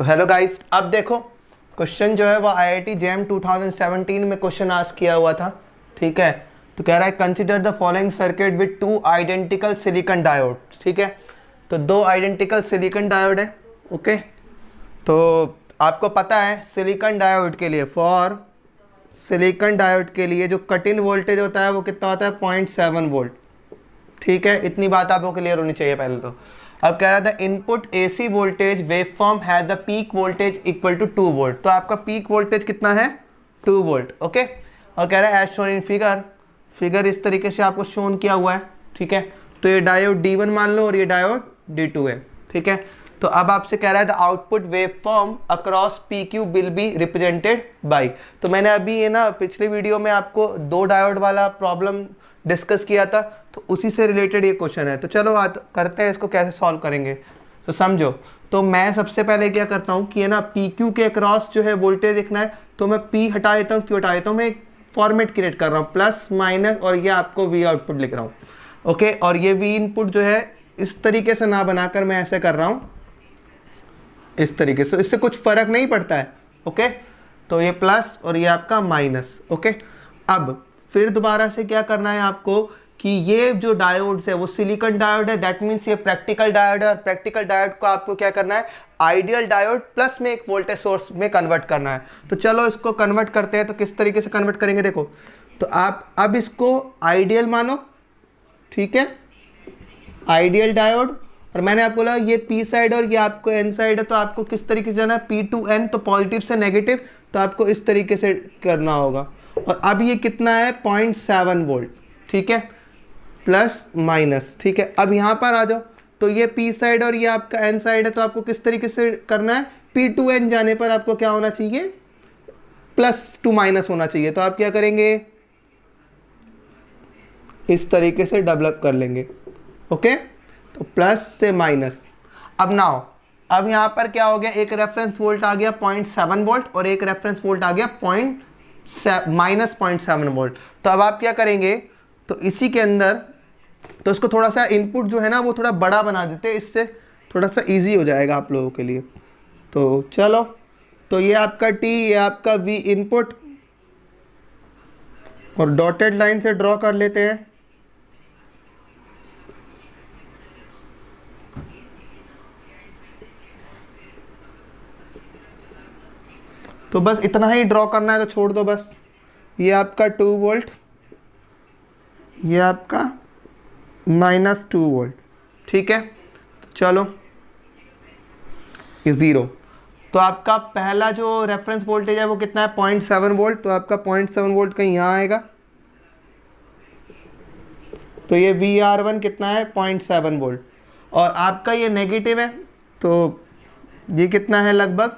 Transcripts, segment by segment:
Hello guys, अब देखो question जो है वो IIT JEM 2017 में क्वेश्चन आस्क किया हुआ था। ठीक है, तो कह रहा है consider the following circuit with two identical silicon diode. ठीक है, तो दो आइडेंटिकल सिलिकॉन डायोड है। ओके, तो आपको पता है सिलिकॉन डायोड के लिए, फॉर सिलिकॉन डायोड के लिए जो कट इन वोल्टेज होता है वो कितना होता है 0.7 वोल्ट। ठीक है, इतनी बात आपको क्लियर होनी चाहिए पहले तो। अब कह रहा था input AC voltage waveform has a peak voltage equal to 2 volt. तो आपका पीक वोल्टेज कितना है 2 वोल्ट। ओके, और कह रहा है एज शोन इन फिगर इस तरीके से आपको शोन किया हुआ है। ठीक है, तो ये डायोड D1 मान लो और ये डायोड D2 है। ठीक है, तो अब आपसे कह रहा है the output waveform across PQ will be represented by. तो मैंने अभी ये ना पिछले वीडियो में आपको दो डायोड वाला प्रॉब्लम डिस्कस किया था, तो उसी से रिलेटेड ये क्वेश्चन है। तो चलो करते हैं इसको, कैसे सॉल्व करेंगे तो समझो। तो मैं सबसे पहले क्या करता हूँ कि है ना PQ के अक्रॉस जो है वोल्टेज लिखना है, तो मैं P हटा देता हूँ, Q हटा देता हूँ। मैं एक फॉर्मेट क्रिएट कर रहा हूँ प्लस माइनस, और ये आपको V आउटपुट लिख रहा हूँ। ओके, और ये V इनपुट जो है इस तरीके से ना बनाकर मैं ऐसे कर रहा हूँ इस तरीके से, इससे कुछ फर्क नहीं पड़ता है। ओके, तो ये प्लस और ये आपका माइनस। ओके, अब फिर दोबारा से क्या करना है आपको कि ये जो डायोड्स है वो सिलिकॉन डायोड है, दैट मीन्स ये प्रैक्टिकल डायोड है। और प्रैक्टिकल डायोड को आपको क्या करना है आइडियल डायोड प्लस में एक वोल्टेज सोर्स में कन्वर्ट करना है। तो चलो इसको कन्वर्ट करते हैं। तो किस तरीके से कन्वर्ट करेंगे देखो, तो आप अब इसको आइडियल मानो। ठीक है, आइडियल डायोड, और मैंने आपको बोला ये P साइड और ये आपको N साइड है, तो आपको किस तरीके से जाना है P to N, तो पॉजिटिव से नेगेटिव, तो आपको इस तरीके से करना होगा। और अब ये कितना है 0.7 वोल्ट। ठीक है, प्लस माइनस। ठीक है, अब यहाँ पर आ जाओ, तो ये P साइड और ये आपका N साइड है, तो आपको किस तरीके से करना है P to N जाने पर आपको क्या होना चाहिए प्लस टू माइनस होना चाहिए। तो आप क्या करेंगे इस तरीके से डेवलप कर लेंगे। ओके, तो प्लस से माइनस। अब नाउ अब यहाँ पर क्या हो गया, एक रेफरेंस वोल्ट आ गया 0.7 वोल्ट और एक रेफरेंस वोल्ट आ गया -0.7 वोल्ट। तो अब आप क्या करेंगे, तो इसी के अंदर तो इसको थोड़ा सा इनपुट जो है ना वो थोड़ा बड़ा बना देते हैं, इससे थोड़ा सा इजी हो जाएगा आप लोगों के लिए। तो चलो, तो ये आपका T, ये आपका V इनपुट, और डॉटेड लाइन से ड्रॉ कर लेते हैं। तो बस इतना ही ड्रॉ करना है, तो छोड़ दो बस। ये आपका 2 वोल्ट, ये आपका -2 वोल्ट। ठीक है, तो चलो ये 0। तो आपका पहला जो रेफरेंस वोल्टेज है वो कितना है 0.7 वोल्ट। तो आपका 0.7 वोल्ट कहीं यहाँ आएगा, तो ये VR1 कितना है 0.7 वोल्ट, और आपका ये नेगेटिव है, तो ये कितना है लगभग।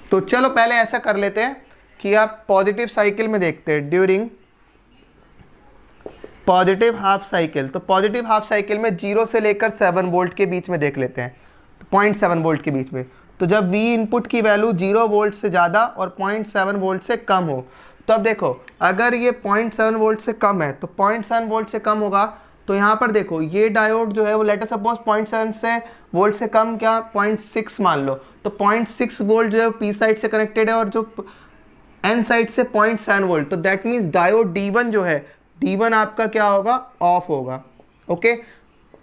तो चलो पहले ऐसा कर लेते हैं कि आप पॉजिटिव साइकिल में देखते हैं, ड्यूरिंग पॉजिटिव हाफ साइकिल। तो पॉजिटिव हाफ साइकिल में 0 से लेकर 7 वोल्ट के बीच में देख लेते हैं, तो 0.7 वोल्ट के बीच में। तो जब V इनपुट की वैल्यू 0 वोल्ट से ज़्यादा और 0.7 वोल्ट से कम हो, तो अब देखो अगर ये 0.7 वोल्ट से कम है, तो 0.7 वोल्ट से कम होगा, तो यहाँ पर देखो ये डायोड जो है वो लेट अस सपोज 0.7 से वोल्ट से कम क्या 0.6 मान लो, तो 0.6 वोल्ट जो है P साइड से कनेक्टेड है और जो N साइड से 0.7 वोल्ट। तो दैट मीन्स डायोड D1 जो है, D1 आपका क्या होगा ऑफ होगा। ओके,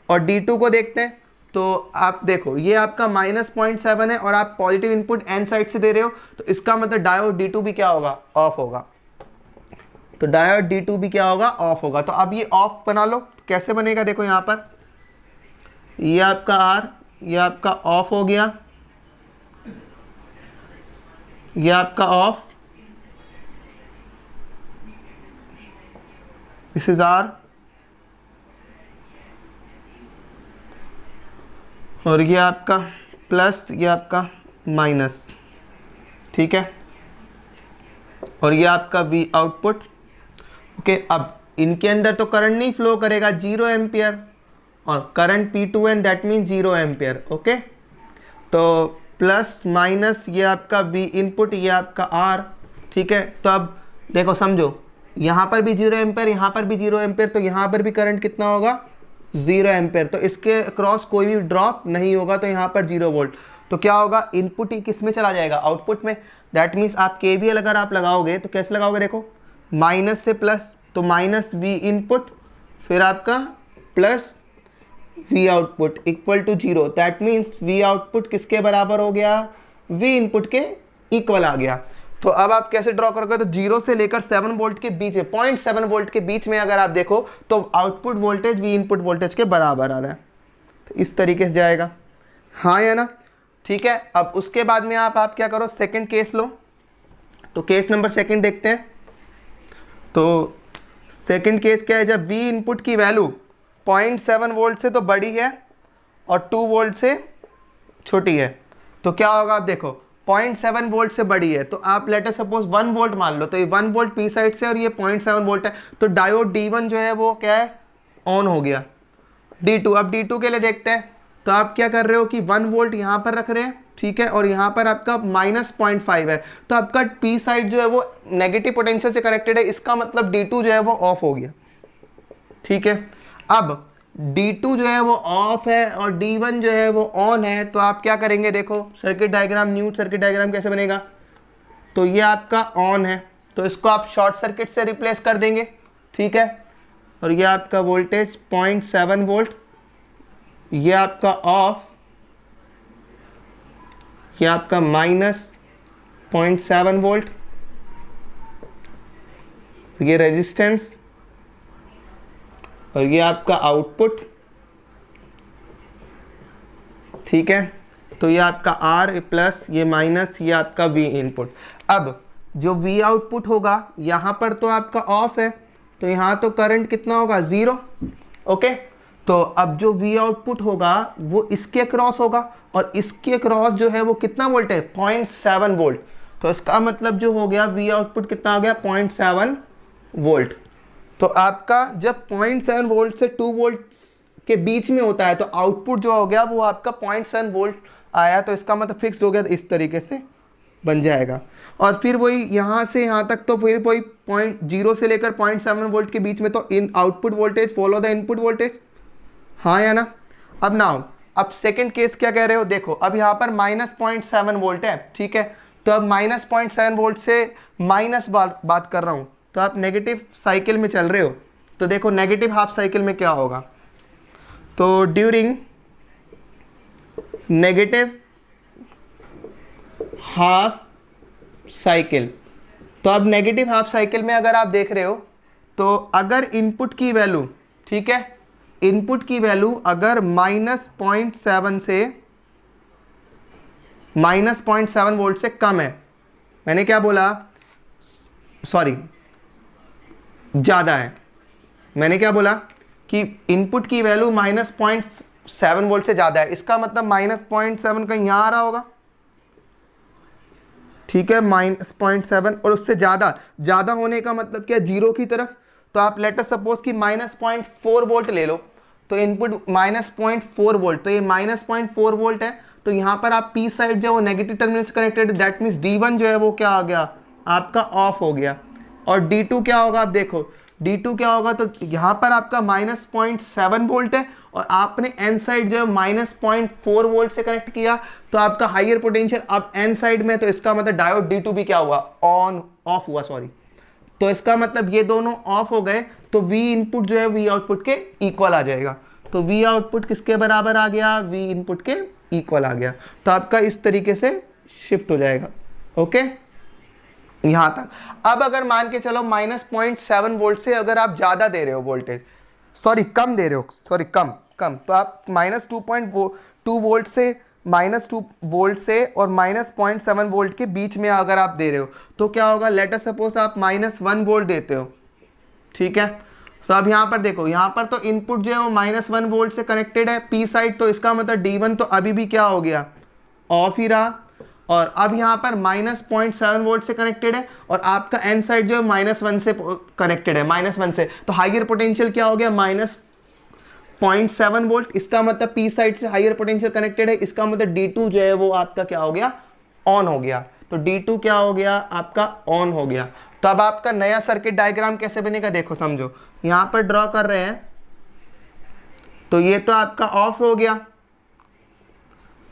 और D2 को देखते हैं। तो आप देखो ये आपका -0.7 है और आप पॉजिटिव इनपुट N साइड से दे रहे हो, तो इसका मतलब डायोड D2 भी क्या होगा ऑफ होगा। तो डायोड D2 भी क्या होगा ऑफ होगा। तो अब ये ऑफ बना लो, कैसे बनेगा देखो यहाँ पर, ये आपका R, ये आपका ऑफ हो गया, ये आपका ऑफ, दिस इज R, और ये आपका प्लस, ये आपका माइनस। ठीक है, और ये आपका V आउटपुट। ओके, अब इनके अंदर तो करंट नहीं फ्लो करेगा, 0 एम्पियर, और current P2N that means 0 ampere. Okay, तो प्लस माइनस ये आपका V इनपुट, ये आपका R। ठीक है, तो अब देखो समझो, यहाँ पर भी 0 एम्पियर, यहाँ पर भी 0 एम्पियर, तो यहाँ पर भी करंट कितना होगा 0 एम्पियर। तो इसके क्रॉस कोई भी ड्रॉप नहीं होगा, तो यहाँ पर 0 वोल्ट। तो क्या होगा, इनपुट ही किस में चला जाएगा, आउटपुट में। दैट मीन्स आप KVL अगर आप लगाओगे तो कैसे लगाओगे, देखो माइनस से प्लस, तो माइनस V इनपुट फिर आपका plus V output equal to 0। That means V output किसके बराबर हो गया, V इनपुट के इक्वल आ गया। तो अब आप कैसे ड्रॉ करोगे, तो 0 से लेकर 7 वोल्ट के बीच में, 0.7 वोल्ट के बीच में अगर आप देखो तो output voltage V input voltage के बराबर आ रहा है। तो इस तरीके से जाएगा, हाँ या ना, ठीक है। अब उसके बाद में आप क्या करो, सेकंड केस लो। तो केस नंबर सेकंड देखते हैं। तो सेकंड केस क्या है, जब V इनपुट की वैल्यू 0.7 वोल्ट से तो बड़ी है और 2 वोल्ट से छोटी है, तो क्या होगा, आप देखो 0.7 वोल्ट से बड़ी है तो आप लेट अस सपोज 1 वोल्ट मान लो, तो ये 1 वोल्ट पी साइड से और ये 0.7 वोल्ट है, तो डायोड D1 जो है वो क्या है, ऑन हो गया। D2, अब D2 के लिए देखते हैं। तो आप क्या कर रहे हो कि 1 वोल्ट यहाँ पर रख रहे हैं, ठीक है, और यहाँ पर आपका -0.5 है, तो आपका P साइड जो है वो नेगेटिव पोटेंशियल से कनेक्टेड है, इसका मतलब D2 जो है वो ऑफ हो गया, ठीक है। अब D2 जो है वो ऑफ है और D1 जो है वो ऑन है, तो आप क्या करेंगे, देखो circuit diagram, new circuit diagram कैसे बनेगा, तो ये आपका ऑन है तो इसको आप शॉर्ट सर्किट से रिप्लेस कर देंगे, ठीक है। और ये आपका वोल्टेज 0.7 वोल्ट, ये आपका ऑफ, ये आपका -0.7 वोल्ट, ये रेजिस्टेंस और ये आपका आउटपुट, ठीक है। तो ये आपका R प्लस, ये माइनस, ये आपका V इनपुट। अब जो V आउटपुट होगा यहाँ पर तो आपका ऑफ है, तो यहाँ तो करंट कितना होगा, 0, ओके। तो अब जो V आउटपुट होगा वो इसके क्रॉस होगा और इसके क्रॉस जो है वो कितना वोल्ट है, 0.7 वोल्ट। तो इसका मतलब जो हो गया V आउटपुट कितना हो गया, 0.7 वोल्ट। तो आपका जब 0.7 वोल्ट से 2 वोल्ट के बीच में होता है तो आउटपुट जो हो गया वो आपका 0.7 वोल्ट आया, तो इसका मतलब फिक्स हो गया, तो इस तरीके से बन जाएगा। और फिर वही यहाँ से यहाँ तक, तो फिर वही 0 से लेकर 0.7 वोल्ट के बीच में, तो इन output voltage follow the input voltage, हाँ या ना। अब नाउ अब सेकंड केस क्या कह रहे हो, देखो अब यहाँ पर -0.7 वोल्ट है, ठीक है। तो अब -0.7 वोल्ट से माइनस बात कर रहा हूँ, तो आप नेगेटिव साइकिल में चल रहे हो, तो देखो नेगेटिव हाफ साइकिल में क्या होगा, तो ड्यूरिंग नेगेटिव हाफ साइकिल, तो अब नेगेटिव हाफ साइकिल में अगर आप देख रहे हो तो अगर इनपुट की वैल्यू, ठीक है, इनपुट की वैल्यू अगर -0.7 से -0.7 वोल्ट से कम है, मैंने क्या बोला, सॉरी ज़्यादा है, मैंने क्या बोला कि इनपुट की वैल्यू -0.7 वोल्ट से ज़्यादा है, इसका मतलब -0.7 कहीं यहाँ आ रहा होगा, ठीक है, -0.7 और उससे ज़्यादा होने का मतलब क्या, 0 की तरफ। तो आप लेट अस सपोज कि -0.4 वोल्ट ले लो, तो इनपुट -0.4 वोल्ट, तो ये -0.4 वोल्ट है, तो यहाँ पर आप P साइड जो है वो नेगेटिव टर्मिनल से कनेक्टेड, दैट मीन्स D1 जो है वो क्या आ गया, आपका ऑफ हो गया। और D2 क्या होगा, आप देखो D2 क्या होगा, तो यहाँ पर आपका -0.7 वोल्ट है और आपने N साइड जो है -0.4 वोल्ट से कनेक्ट किया, तो आपका हाइयर पोटेंशियल अब N साइड में, तो इसका मतलब डायोड D2 भी क्या हुआ, ऑफ हुआ, सॉरी। तो इसका मतलब ये दोनों ऑफ हो गए, तो V इनपुट जो है V आउटपुट के इक्वल आ जाएगा। तो V आउटपुट किसके बराबर आ गया, V इनपुट के इक्वल आ गया। तो आपका इस तरीके से शिफ्ट हो जाएगा, ओके, यहाँ तक। अब अगर मान के चलो -0.7 वोल्ट से अगर आप ज़्यादा दे रहे हो वोल्टेज, सॉरी कम दे रहे हो, सॉरी कम, तो आप -2 वोल्ट से -2 वोल्ट से और -0.7 वोल्ट के बीच में अगर आप दे रहे हो, तो क्या होगा, लेट अस सपोज आप -1 वोल्ट देते हो, ठीक है। तो अब यहाँ पर देखो, यहाँ पर तो इनपुट जो है वो -1 वोल्ट से कनेक्टेड है P साइड, तो इसका मतलब D1 तो अभी भी क्या हो गया, ऑफ ही रहा। और अब यहाँ पर -0.7 वोल्ट से कनेक्टेड है और आपका N साइड जो है -1 से कनेक्टेड है, -1 से, तो हाइयर पोटेंशियल क्या हो गया, -0.7 वोल्ट, इसका मतलब P साइड से हाइयर पोटेंशियल कनेक्टेड है, इसका मतलब D2 जो है वो आपका क्या हो गया, ऑन हो गया। तो D2 क्या हो गया, आपका ऑन हो गया। तो अब आपका नया सर्किट डायग्राम कैसे बनेगा, देखो समझो, यहाँ पर ड्रॉ कर रहे हैं, तो ये तो आपका ऑफ हो गया,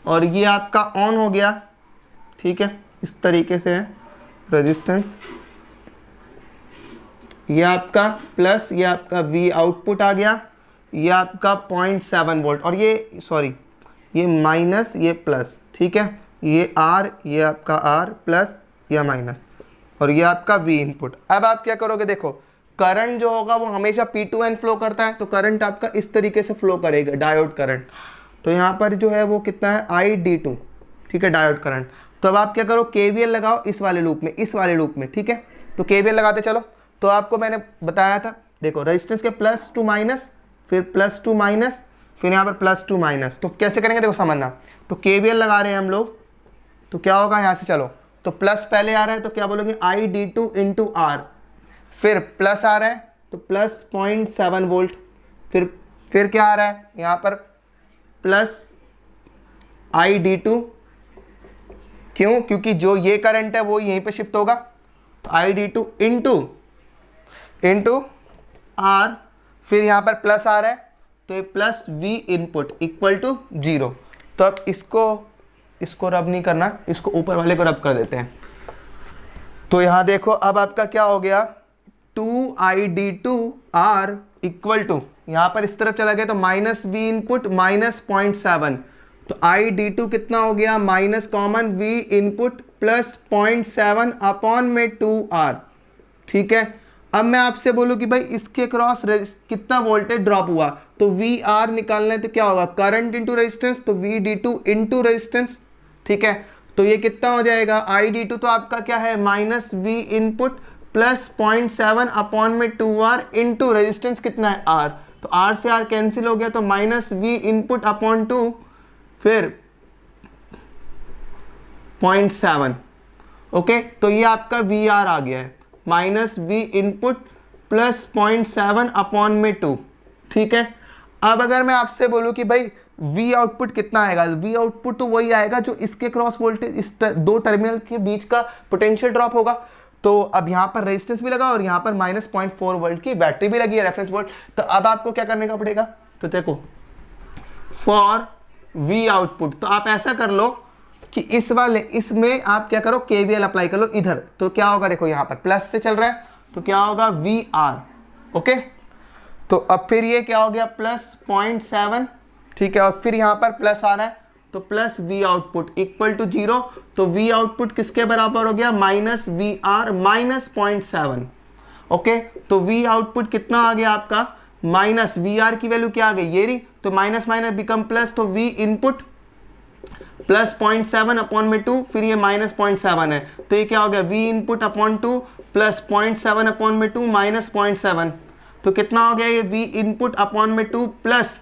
और ये आपका ऑन हो गया, ठीक है, इस तरीके से है रेजिस्टेंस, ये आपका प्लस, ये आपका V आउटपुट आ गया, ये आपका 0.7 वोल्ट, और ये सॉरी ये माइनस ये प्लस, ठीक है, ये R, ये आपका R प्लस या माइनस, और ये आपका V इनपुट। अब आप क्या करोगे, देखो करंट जो होगा वो हमेशा P2N फ्लो करता है, तो करंट आपका इस तरीके से फ्लो करेगा, डायोड करंट। तो यहाँ पर जो है वो कितना है ID2, ठीक है, डायोड करंट। तो अब आप क्या करो, KVL लगाओ इस वाले लूप में, इस वाले लूप में, ठीक है। तो KVL लगाते चलो। तो आपको मैंने बताया था, देखो रेजिस्टेंस के प्लस टू माइनस, फिर प्लस टू माइनस, फिर यहाँ पर प्लस टू माइनस। तो कैसे करेंगे, देखो समझना। तो KVL लगा रहे हैं हम लोग, तो क्या होगा यहाँ से, चलो तो प्लस पहले आ रहा है तो क्या बोलोगे ID2 इंटू R, फिर प्लस आ रहा है तो प्लस 0.7 वोल्ट, फिर क्या आ रहा है यहाँ पर प्लस ID2, क्यों, क्योंकि जो ये करंट है वो यहीं पे शिफ्ट होगा, तो ID2 इंटू R, फिर यहाँ पर प्लस आ रहा है तो ये plus V input equal to 0। तो अब इसको रब नहीं करना, इसको ऊपर वाले को रब कर देते हैं। तो यहाँ देखो अब आपका क्या हो गया, 2ID2R इक्वल टू, यहाँ पर इस तरफ चला गया तो माइनस V इनपुट माइनस 0.7, तो ID2 कितना हो गया, minus common V input plus 0.7 upon में 2R, ठीक है। अब मैं आपसे बोलूँ कि भाई इसके क्रॉस कितना वोल्टेज ड्रॉप हुआ, तो VR निकालना है तो क्या होगा, करंट इंटू रेजिस्टेंस, तो VD2 इंटू रेजिस्टेंस, ठीक है। तो ये कितना हो जाएगा, ID2 तो आपका क्या है minus V input plus 0.7 upon में 2R इंटू रेजिस्टेंस कितना है R, तो R से R कैंसिल हो गया, तो माइनस V इनपुट अपॉन 2, फिर 0.7, ओके। तो ये आपका VR आ गया है, minus V input plus 0.7 upon में 2, ठीक है। अब अगर मैं आपसे बोलूं कि भाई V आउटपुट कितना आएगा, V आउटपुट तो वही आएगा जो इसके क्रॉस वोल्टेज, इस दो टर्मिनल के बीच का पोटेंशियल ड्रॉप होगा। तो अब यहाँ पर रेजिस्टेंस भी लगा और यहाँ पर माइनस 0.4 वोल्ट की बैटरी भी लगी है, रेफरेंस वोल्ट। तो अब आपको क्या करने का पड़ेगा, तो देखो फॉर V आउटपुट, तो आप ऐसा कर लो कि इस वाले इसमें आप क्या करो, KVL अप्लाई कर लो इधर। तो क्या होगा, देखो यहाँ पर प्लस से चल रहा है तो क्या होगा VR, ओके। तो अब फिर ये क्या हो गया प्लस 0.7, ठीक है, और फिर यहाँ पर प्लस आ रहा है तो plus V output equal to 0। तो V आउटपुट किसके बराबर हो गया, माइनस VR माइनस 0.7, ओके। तो V आउटपुट कितना आ गया आपका, माइनस VR की वैल्यू क्या आ गई, ये रही, तो माइनस माइनस बिकम प्लस, तो V इनपुट प्लस 0.7 अपॉन में 2, फिर ये माइनस 0.7 है, तो ये क्या हो गया V input upon 2 plus 0.7 upon में 2 माइनस 0.7, तो कितना हो गया ये V इनपुट अपॉन में 2 प्लस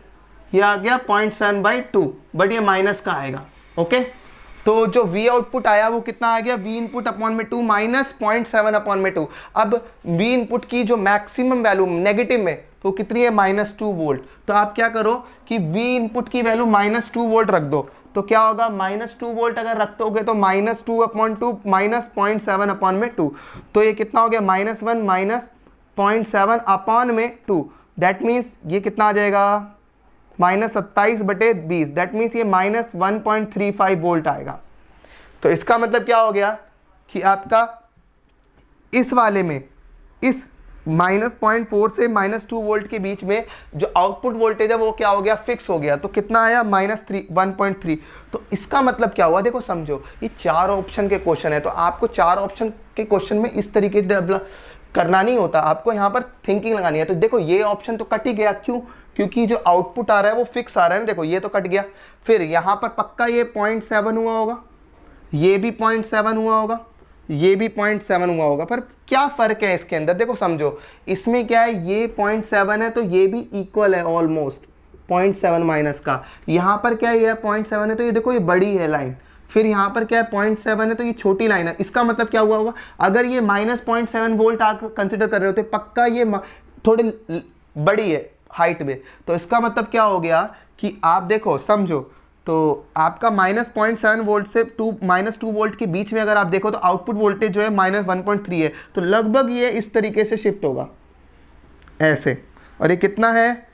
ये आ गया 0.7/2, बट ये माइनस का आएगा, ओके। तो जो V आउटपुट आया वो कितना आ गया, V इनपुट अपॉन में 2 माइनस 0.7 अपॉन में 2। अब V इनपुट की जो मैक्सिमम वैल्यू नेगेटिव में तो कितनी है, -2 वोल्ट। तो आप क्या करो कि V इनपुट की वैल्यू -2 वोल्ट रख दो, तो क्या होगा, -2 वोल्ट अगर रख दोगे तो -2 अपॉन 2 माइनस 0.7 अपॉन में 2, तो ये कितना हो गया, -1 माइनस 0.7 अपॉन में 2, दैट मीन्स ये कितना आ जाएगा, -27/20, दैट मीन्स ये -1.35 वोल्ट आएगा। तो इसका मतलब क्या हो गया कि आपका इस वाले में इस -0.4 से -2 वोल्ट के बीच में जो आउटपुट वोल्टेज है वो क्या हो गया, फिक्स हो गया। तो कितना आया, -1.3। तो इसका मतलब क्या हुआ, देखो समझो, ये 4 ऑप्शन के क्वेश्चन है, तो आपको 4 ऑप्शन के क्वेश्चन में इस तरीके से डेवलप करना नहीं होता, आपको यहाँ पर थिंकिंग लगानी है। तो देखो ये ऑप्शन तो कट ही गया, क्यों, क्योंकि जो आउटपुट आ रहा है वो फिक्स आ रहा है ना, देखो ये तो कट गया। फिर यहाँ पर पक्का ये 0.7 हुआ होगा, ये भी 0.7 हुआ होगा, ये भी 0.7 हुआ होगा, पर क्या फ़र्क है इसके अंदर, देखो समझो, इसमें क्या है, ये 0.7 है तो ये भी इक्वल है ऑलमोस्ट 0.7 माइनस का। यहाँ पर क्या है, ये 0.7 है तो ये देखो ये बड़ी है लाइन, फिर यहाँ पर क्या है 0.7 है तो ये छोटी लाइन है। इसका मतलब क्या हुआ होगा, अगर ये -0.7 वोल्ट आप कंसिडर कर रहे हो तो पक्का ये थोड़ी बड़ी है हाइट में। तो इसका मतलब क्या हो गया कि आप देखो समझो, तो आपका -0.7 वोल्ट से -2 वोल्ट के बीच में अगर आप देखो तो आउटपुट वोल्टेज जो है -1.3 है, तो लगभग ये इस तरीके से शिफ्ट होगा ऐसे, और ये कितना है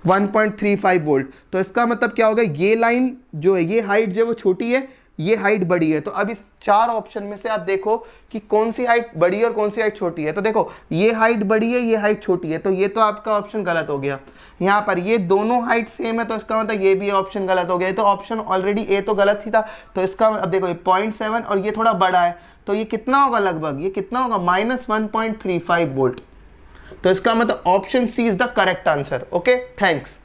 1.35 वोल्ट। तो इसका मतलब क्या होगा, ये लाइन जो है, ये हाइट जो है वो छोटी है, ये हाइट बड़ी है। तो अब इस 4 ऑप्शन में से आप देखो कि कौन सी हाइट बड़ी है और कौन सी हाइट छोटी है। तो देखो ये हाइट बड़ी है, ये हाइट छोटी है, तो ये तो आपका ऑप्शन गलत हो गया। यहाँ पर ये दोनों हाइट सेम है, तो इसका मतलब ये भी ऑप्शन गलत हो गया। तो ऑप्शन ऑलरेडी ए तो गलत ही था, तो इसका अब देखो ये 0.7 और ये थोड़ा बड़ा है, तो ये कितना होगा लगभग, ये कितना होगा -1.35 वोल्ट। तो इसका मतलब option c is the correct answer. Okay, thanks.